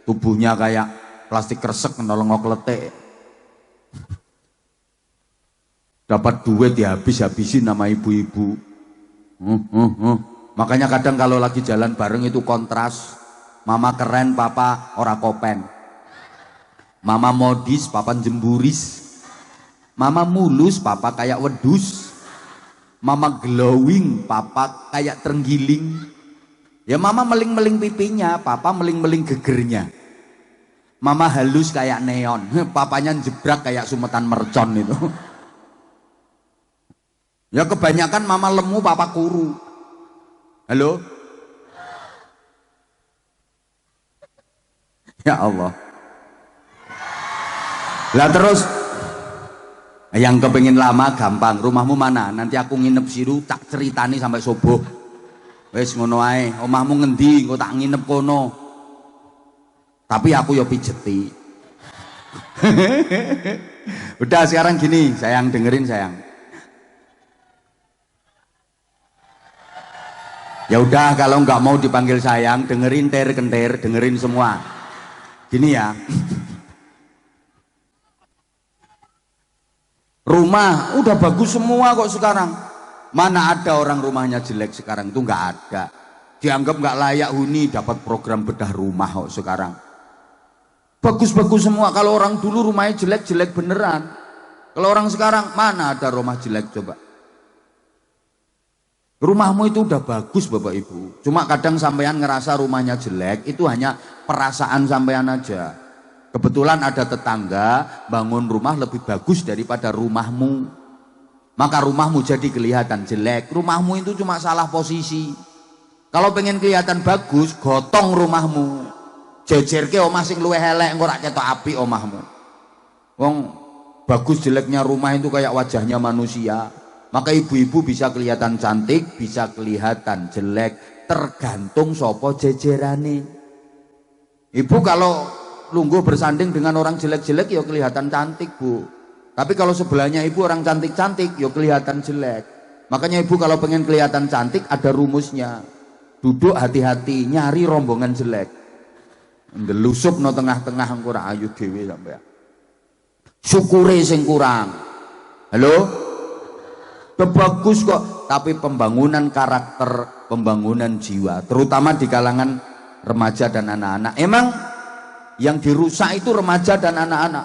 Tubuhnya kayak plastik kresek nolong kletek. Dapat duit ya habis-habisin nama ibu-ibu. Makanya kadang kalau lagi jalan bareng itu kontras. Mama keren, papa ora kopen. Mama modis, papa jemburis. Mama mulus, papa kayak wedus. Mama glowing, papa kayak terenggiling. Ya mama meling-meling pipinya, papa meling-meling gegernya. Mama halus kayak neon, papanya jebrak kayak sumetan mercon itu. Ya kebanyakan mama lemu, papa kuru. Halo? Ya Allah. Lah terus yang kepengin lama gampang, rumahmu mana? Nanti aku nginep siru tak ceritani sampai subuh. Wes ngono ae, omahmu ngendi? Engko tak nginep kono. Tapi aku yo pijeti. Udah sekarang gini, sayang dengerin sayang. Ya udah kalau nggak mau dipanggil sayang, dengerin ter-kenter, dengerin semua. Gini ya. Rumah udah bagus semua kok sekarang. Mana ada orang rumahnya jelek sekarang, itu nggak ada. Dianggap nggak layak huni dapat program bedah rumah kok sekarang. Bagus-bagus semua. Kalau orang dulu rumahnya jelek-jelek beneran. Kalau orang sekarang mana ada rumah jelek coba. Rumahmu itu udah bagus Bapak Ibu. Cuma kadang sampean ngerasa rumahnya jelek, itu hanya perasaan sampean aja. Kebetulan ada tetangga bangun rumah lebih bagus daripada rumahmu, maka rumahmu jadi kelihatan jelek. Rumahmu itu cuma salah posisi. Kalau pengen kelihatan bagus, gotong rumahmu, jejerke omah sing luwih elek, engko rak ketok apik omahmu. Wong bagus jeleknya rumah itu kayak wajahnya manusia. Maka ibu-ibu bisa kelihatan cantik, bisa kelihatan jelek, tergantung sopo jejerane. Ibu kalau lungguh bersanding dengan orang jelek-jelek ya kelihatan cantik, Bu. Tapi kalau sebelahnya ibu orang cantik-cantik ya kelihatan jelek. Makanya ibu kalau pengen kelihatan cantik ada rumusnya. Duduk hati-hati, nyari rombongan jelek. Ndelusup no tengah-tengah engko ora ayu dhewe sampean. Syukure sing kurang. Halo? Bagus kok, tapi pembangunan karakter, pembangunan jiwa, terutama di kalangan remaja dan anak-anak. Emang yang dirusak itu remaja dan anak-anak.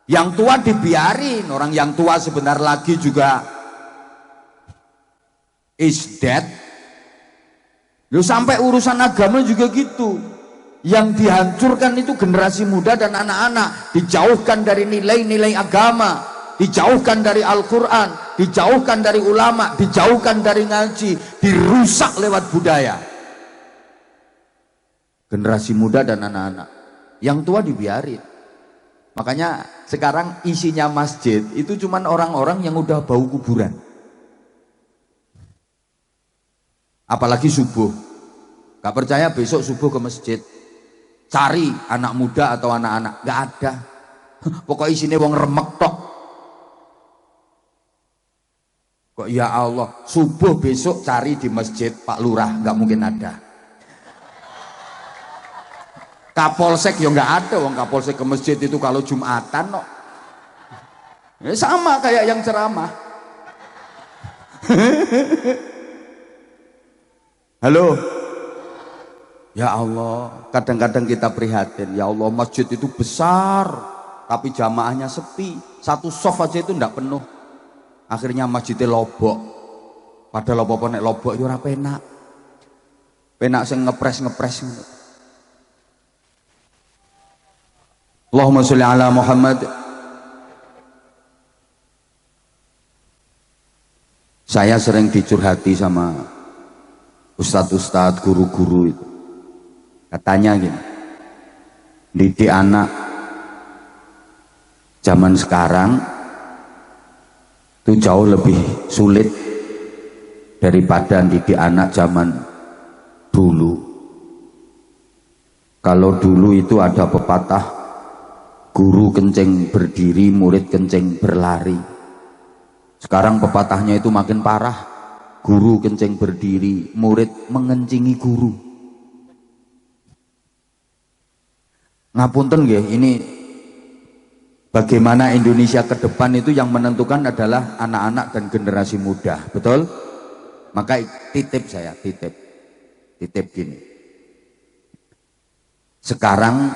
Yang tua dibiarin, orang yang tua sebentar lagi juga is dead. Loh, sampai urusan agama juga gitu. Yang dihancurkan itu generasi muda dan anak-anak, dijauhkan dari nilai-nilai agama, dijauhkan dari Al-Quran, dijauhkan dari ulama, dijauhkan dari ngaji, dirusak lewat budaya. Generasi muda dan anak-anak, yang tua dibiarin. Makanya sekarang isinya masjid itu cuman orang-orang yang udah bau kuburan. Apalagi subuh. Gak percaya besok subuh ke masjid, cari anak muda atau anak-anak, gak ada. Pokoknya isinya wong remek tok. Kok ya Allah, subuh besok cari di masjid Pak Lurah, nggak mungkin ada. Kapolsek ya nggak ada, wong Kapolsek ke masjid itu kalau Jumatan no. Ya, sama kayak yang ceramah. Halo. Ya Allah, kadang-kadang kita prihatin. Ya Allah, masjid itu besar, tapi jamaahnya sepi. Satu soft aja itu nggak penuh. Akhirnya masjidnya lobok. Padahal apa nek lobok itu ora penak. Penak sing ngepres-ngepres. Allahumma sholli ala Muhammad. Saya sering dicurhati sama ustadz-ustadz, guru-guru itu. Katanya gini, didik anak zaman sekarang itu jauh lebih sulit daripada didik anak zaman dulu. Kalau dulu itu ada pepatah, guru kencing berdiri, murid kencing berlari. Sekarang pepatahnya itu makin parah, guru kencing berdiri, murid mengencingi guru. Ngapunten nggih, ini bagaimana Indonesia ke depan itu yang menentukan adalah anak-anak dan generasi muda, betul? Maka titip saya, titip gini. Sekarang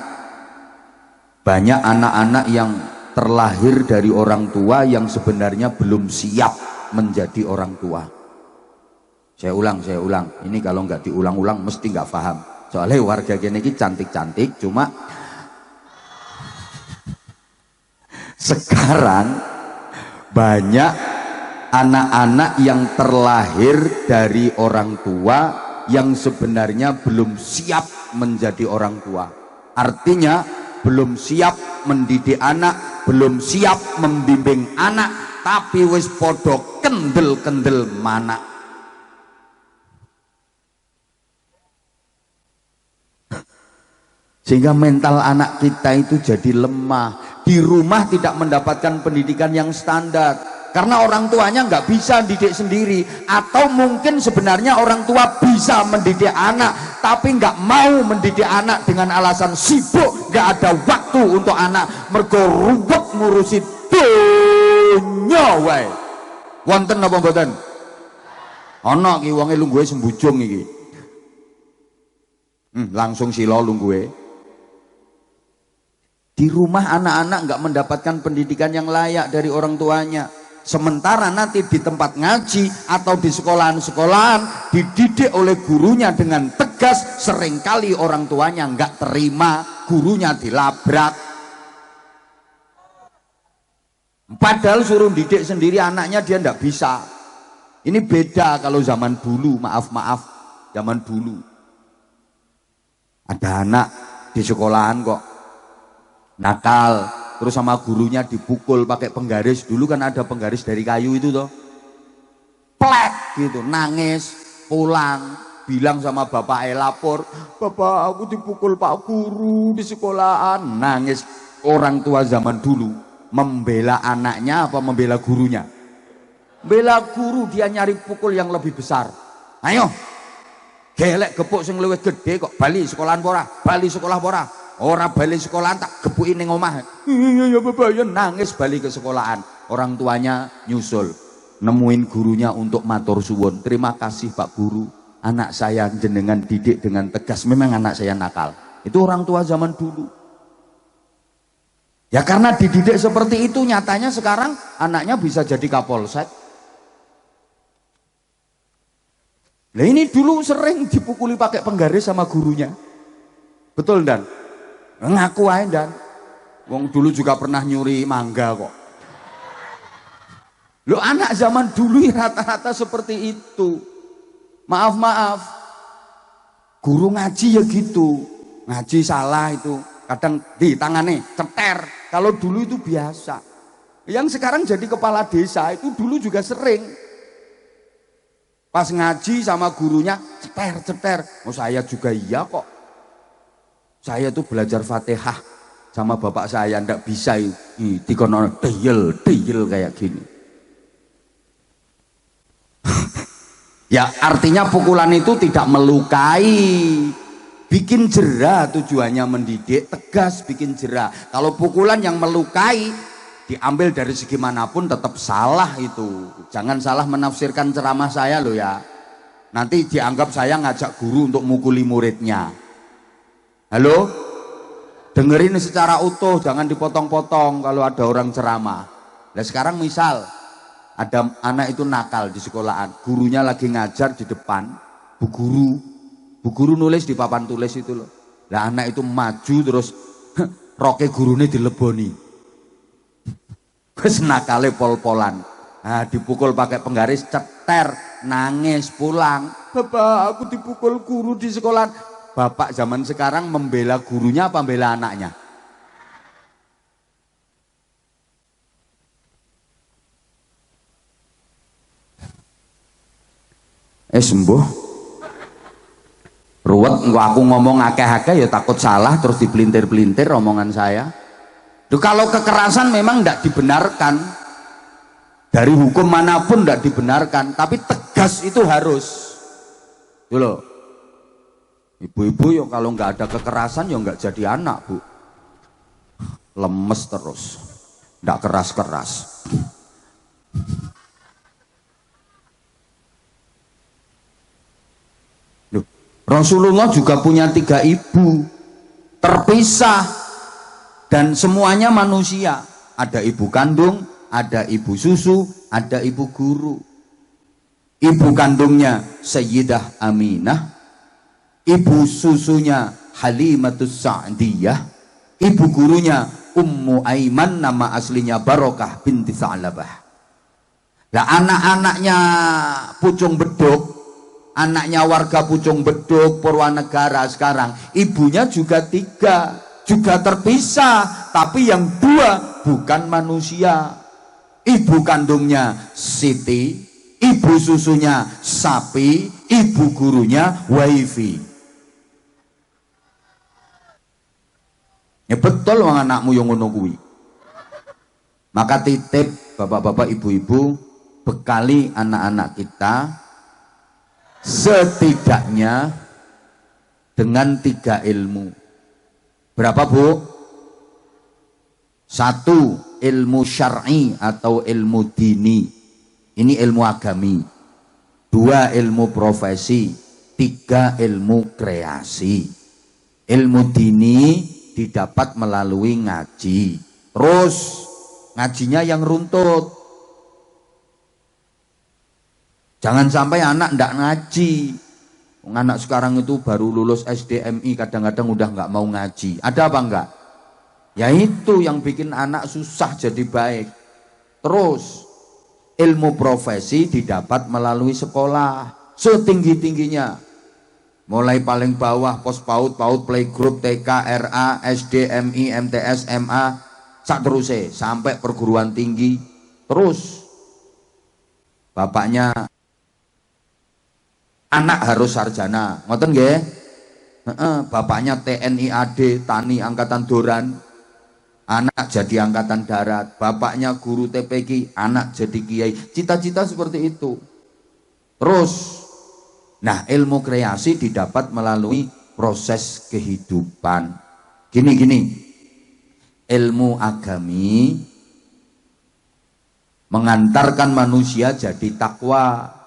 banyak anak-anak yang terlahir dari orang tua yang sebenarnya belum siap menjadi orang tua. Saya ulang. Ini kalau nggak diulang-ulang mesti nggak paham. Soalnya warga gini cantik-cantik, cuma sekarang banyak anak-anak yang terlahir dari orang tua yang sebenarnya belum siap menjadi orang tua. Artinya belum siap mendidik anak, belum siap membimbing anak, tapi wis podo kendel-kendel mana. Sehingga mental anak kita itu jadi lemah. Di rumah tidak mendapatkan pendidikan yang standar karena orang tuanya nggak bisa didik sendiri, atau mungkin sebenarnya orang tua bisa mendidik anak tapi nggak mau mendidik anak dengan alasan sibuk, nggak ada waktu untuk anak, mergo ruwet ngurusi dunya wae. Wonten napa mboten? Ana ki wonge lungguhe sembujung iki. Langsung sila lungguhe. Di rumah anak-anak nggak mendapatkan pendidikan yang layak dari orang tuanya. Sementara nanti di tempat ngaji atau di sekolahan-sekolahan dididik oleh gurunya dengan tegas, seringkali orang tuanya nggak terima. gurunya dilabrak. Padahal suruh didik sendiri anaknya dia ndak bisa. Ini beda kalau zaman dulu, maaf zaman dulu. Ada anak di sekolahan kok nakal, terus sama gurunya dipukul pakai penggaris. Dulu kan ada penggaris dari kayu itu toh. Plek gitu, nangis, pulang, bilang sama bapak lapor, "Bapak, aku dipukul Pak Guru di sekolahan." Nangis. Orang tua zaman dulu membela anaknya apa membela gurunya? Bela guru, dia nyari pukul yang lebih besar. Ayo, gelek gepuk sing luwih gede kok bali sekolahan pora, bali sekolah pora. Ora bali sekolahan tak gepuki ning omah. Iya Bapak, ya nangis bali ke sekolahan. Orang tuanya nyusul, nemuin gurunya untuk matur suwun. "Terima kasih Pak Guru, anak saya jenengan didik dengan tegas. Memang anak saya nakal." Itu orang tua zaman dulu. Ya karena dididik seperti itu, nyatanya sekarang anaknya bisa jadi kapolsek. Nah ini dulu sering dipukuli pakai penggaris sama gurunya. Betul Dan? Ngaku aja Dan. Wong dulu juga pernah nyuri mangga kok. Lo anak zaman dulu rata-rata seperti itu. Maaf. Guru ngaji ya gitu. Ngaji salah itu. Kadang di tangannya ceter. Kalau dulu itu biasa. Yang sekarang jadi kepala desa itu dulu juga sering. Pas ngaji sama gurunya ceter. Oh saya juga iya kok. Saya tuh belajar Fatihah sama bapak saya ndak bisa dikono deyel kayak gini. Ya artinya pukulan itu tidak melukai, bikin jera, tujuannya mendidik, tegas bikin jera. Kalau pukulan yang melukai diambil dari segi manapun tetap salah itu. Jangan salah menafsirkan ceramah saya loh ya. Nanti dianggap saya ngajak guru untuk mukuli muridnya. Halo? Dengerin secara utuh, jangan dipotong-potong kalau ada orang ceramah. Nah sekarang misal ada anak itu nakal di sekolahan, gurunya lagi ngajar di depan, bu guru nulis di papan tulis itu loh. Lah anak itu maju terus roke gurune dileboni. Wis nakale pol-polan. Nah, dipukul pakai penggaris, ceter, nangis, pulang. "Bapak, aku dipukul guru di sekolah." Bapak zaman sekarang membela gurunya apa membela anaknya? Sembuh. Ruwet, aku ngomong akeh-akeh ya takut salah terus dipelintir-pelintir omongan saya. Duh, kalau kekerasan memang tidak dibenarkan, dari hukum manapun tidak dibenarkan, tapi tegas itu harus. Dulu, ibu-ibu ya kalau nggak ada kekerasan ya nggak jadi anak bu, lemes terus, nggak keras-keras. Rasulullah juga punya 3 ibu, terpisah. Dan semuanya manusia. Ada ibu kandung, ada ibu susu, ada ibu guru. Ibu kandungnya Sayyidah Aminah, ibu susunya Halimatus Sa'diyah, ibu gurunya Ummu Aiman, nama aslinya Barokah binti Sa'labah. Nah anak-anaknya Pucung Beduk, anaknya warga Pucung Beduk, Purwanegara sekarang, ibunya juga 3. Juga terpisah, tapi yang 2 bukan manusia. Ibu kandungnya Siti, ibu susunya sapi, ibu gurunya wifi. Ya betul wong anakmu yang ngono kuwi. Maka titip bapak-bapak ibu-ibu, bekali anak-anak kita setidaknya dengan 3 ilmu. Berapa bu? 1 ilmu syar'i atau ilmu dini, ini ilmu agami. 2 ilmu profesi. 3 ilmu kreasi. Ilmu dini didapat melalui ngaji. Terus ngajinya yang runtut. Jangan sampai anak ndak ngaji. Anak sekarang itu baru lulus SDMI kadang-kadang udah nggak mau ngaji. Ada apa enggak? Ya itu yang bikin anak susah jadi baik. Terus ilmu profesi didapat melalui sekolah setinggi-tingginya. Mulai paling bawah pos PAUD, PAUD, playgroup, TK, RA, SDMI, MTS, MA, sak terusé sampai perguruan tinggi. Terus bapaknya anak harus sarjana, ngoten nggih? Bapaknya TNI AD, Tani Angkatan Doran, anak jadi Angkatan Darat. Bapaknya guru TPQ, anak jadi kiai. Cita-cita seperti itu. Terus, nah ilmu kreasi didapat melalui proses kehidupan. Gini, ilmu agami mengantarkan manusia jadi takwa.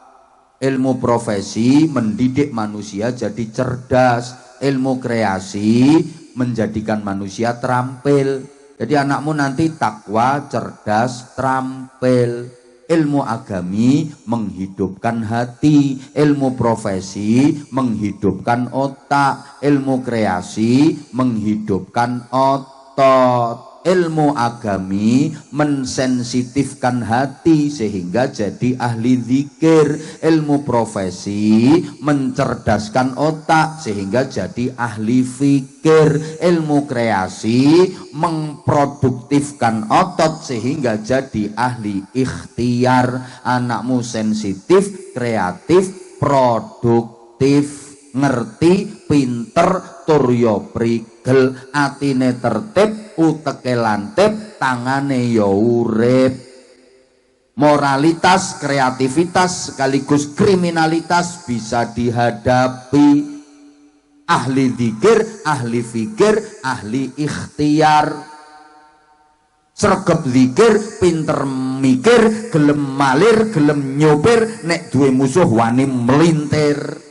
Ilmu profesi mendidik manusia jadi cerdas. Ilmu kreasi menjadikan manusia terampil. Jadi anakmu nanti takwa, cerdas, terampil. Ilmu agami menghidupkan hati. Ilmu profesi menghidupkan otak. Ilmu kreasi menghidupkan otot. Ilmu agami mensensitifkan hati sehingga jadi ahli zikir. Ilmu profesi mencerdaskan otak sehingga jadi ahli fikir. Ilmu kreasi memproduktifkan otot sehingga jadi ahli ikhtiar. Anakmu sensitif, kreatif, produktif, ngerti, pinter, turyo prigel, atine tertib, uteke lantip, tangane ya urip. Moralitas, kreativitas sekaligus kriminalitas bisa dihadapi. Ahli zikir, ahli fikir, ahli ikhtiar. Sregep zikir, pinter mikir, gelem malir, gelem nyopir, nek duwe musuh wani melintir.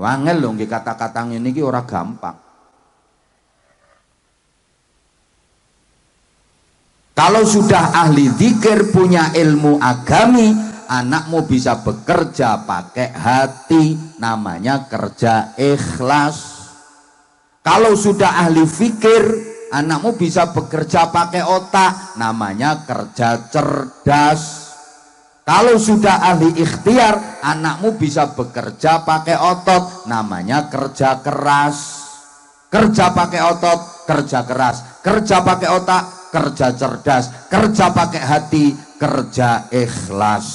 Wangel lho nggih kata-kata ngene iki ora gampang. Kalau sudah ahli zikir, punya ilmu agami, anakmu bisa bekerja pakai hati, namanya kerja ikhlas. Kalau sudah ahli fikir, anakmu bisa bekerja pakai otak, namanya kerja cerdas. Kalau sudah ahli ikhtiar, anakmu bisa bekerja pakai otot, namanya kerja keras. Kerja pakai otot, kerja keras. Kerja pakai otak, kerja cerdas. Kerja pakai hati, kerja ikhlas.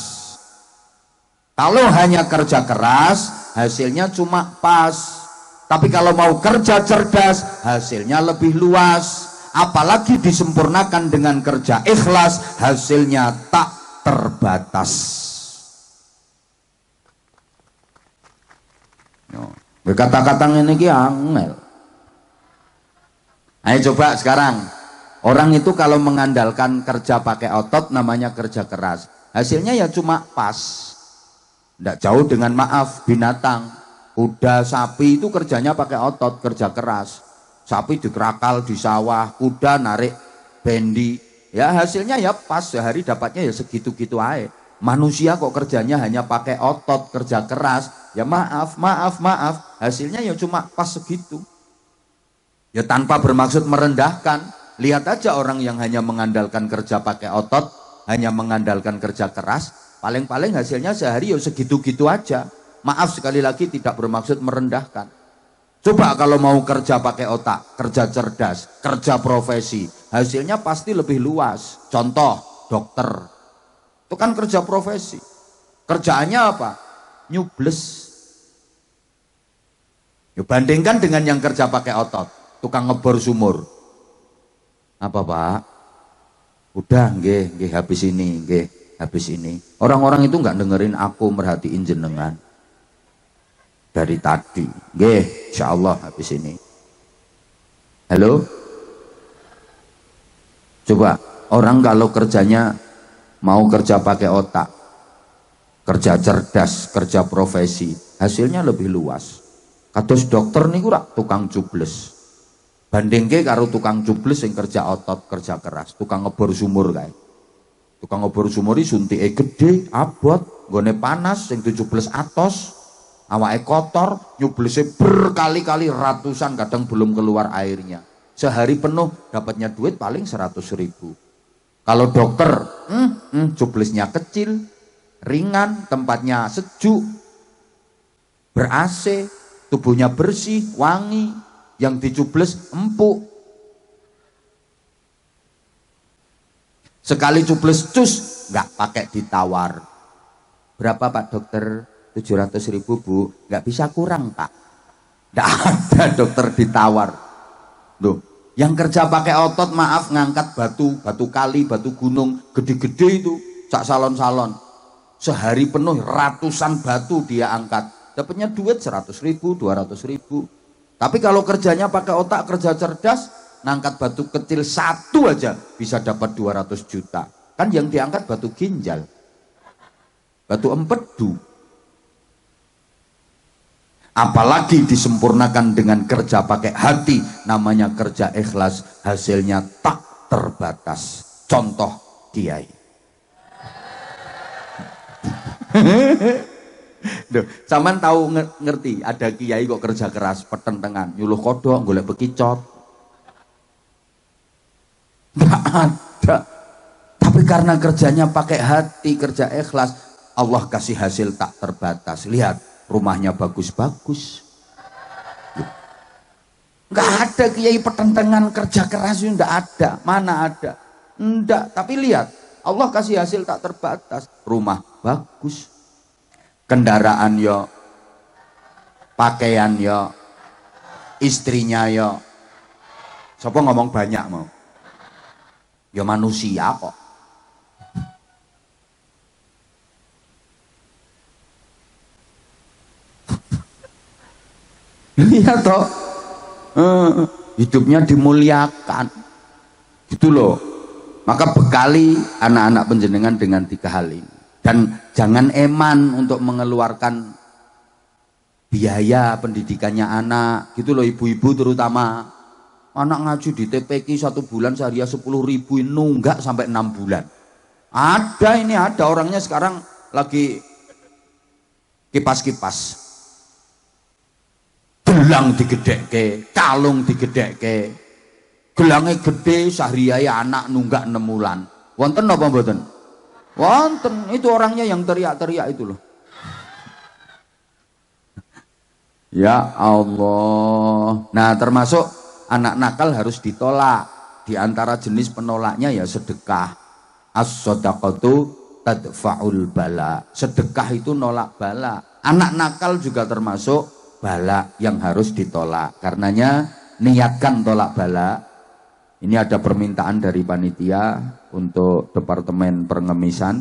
Kalau hanya kerja keras, hasilnya cuma pas. Tapi kalau mau kerja cerdas, hasilnya lebih luas. Apalagi disempurnakan dengan kerja ikhlas, hasilnya tak terbatas. Kata-kata ini ki angel. Ayo coba sekarang, orang itu kalau mengandalkan kerja pakai otot namanya kerja keras. Hasilnya ya cuma pas. Tidak jauh dengan maaf binatang. Kuda, sapi itu kerjanya pakai otot, kerja keras. Sapi dikerakal di sawah, kuda narik bendi. Ya hasilnya ya pas, sehari dapatnya ya segitu-gitu aja. Manusia kok kerjanya hanya pakai otot, kerja keras. Ya maaf, hasilnya ya cuma pas segitu. Ya tanpa bermaksud merendahkan. Lihat aja orang yang hanya mengandalkan kerja pakai otot, hanya mengandalkan kerja keras, paling-paling hasilnya sehari ya segitu-gitu aja. Maaf sekali lagi tidak bermaksud merendahkan. Coba kalau mau kerja pakai otak, kerja cerdas, kerja profesi, hasilnya pasti lebih luas. Contoh, dokter. Itu kan kerja profesi. Kerjaannya apa? Nyubles. Yuk bandingkan dengan yang kerja pakai otot, tukang ngebor sumur. Apa Pak? Udah nggih habis ini, habis ini. Orang-orang itu nggak dengerin aku, merhatiin jenengan. Dari tadi, insya Allah habis ini. Halo? Coba, orang kalau kerjanya mau kerja pakai otak, kerja cerdas, kerja profesi, hasilnya lebih luas. Kados dokter niku rak tukang cubles. Bandingke karo tukang cubles yang kerja otot, kerja keras, tukang ngebor sumur kae. Tukang ngebor sumur iki suntike gede, abot, nggone panas sing 17 atos. awake kotor, nyublesnya berkali-kali ratusan, kadang belum keluar airnya. Sehari penuh dapatnya duit paling 100.000. Kalau dokter, cublesnya kecil, ringan, tempatnya sejuk, ber-AC, tubuhnya bersih, wangi, yang dicubles empuk. Sekali cubles cus, nggak pakai ditawar. Berapa Pak dokter? 700.000 Bu. Nggak bisa kurang Pak. Nggak ada dokter ditawar. Loh, yang kerja pakai otot, maaf, ngangkat batu kali, batu gunung, gede-gede itu, sak salon-salon. Sehari penuh ratusan batu dia angkat. Dapatnya duit 100.000, 200.000. Tapi kalau kerjanya pakai otak, kerja cerdas, ngangkat batu kecil satu aja bisa dapat 200 juta. Kan yang diangkat batu ginjal, batu empedu. Apalagi disempurnakan dengan kerja pakai hati, namanya kerja ikhlas, hasilnya tak terbatas. Contoh kiai. Duh, saman tahu ngerti ada kiai kok kerja keras, petentengan, nyuluh kodok, golek bekicot. Nggak ada. Tapi karena kerjanya pakai hati, kerja ikhlas, Allah kasih hasil tak terbatas. Lihat, rumahnya bagus-bagus. Nggak ada kiai petentengan kerja keras itu, nggak ada. Mana ada? Nggak. Tapi lihat, Allah kasih hasil tak terbatas. Rumah bagus, kendaraan yo, pakaian yo, istrinya yo. Siapa ngomong banyak mau? Ya manusia kok. Iya toh, hidupnya dimuliakan, gitu loh. Maka bekali anak-anak panjenengan dengan 3 hal ini. Dan jangan eman untuk mengeluarkan biaya pendidikannya anak, gitu loh ibu-ibu terutama. Anak ngaji di TPQ 1 bulan sehari 10.000, nunggak sampai 6 bulan. Ada ini, ada orangnya sekarang lagi kipas-kipas. Gelang digedhekke, kalung digedhekke. Gelangnya gede, sehari anak nunggak 6 bulan. Wonten apa mboten? Wonten, itu orangnya yang teriak-teriak itu loh. Ya Allah. Nah, termasuk anak nakal harus ditolak. Di antara jenis penolaknya ya sedekah. As-shadaqatu tadfa'ul bala. Sedekah itu nolak bala. Anak nakal juga termasuk bala yang harus ditolak. Karenanya niatkan tolak bala. Ini ada permintaan dari panitia untuk Departemen Pengemisan.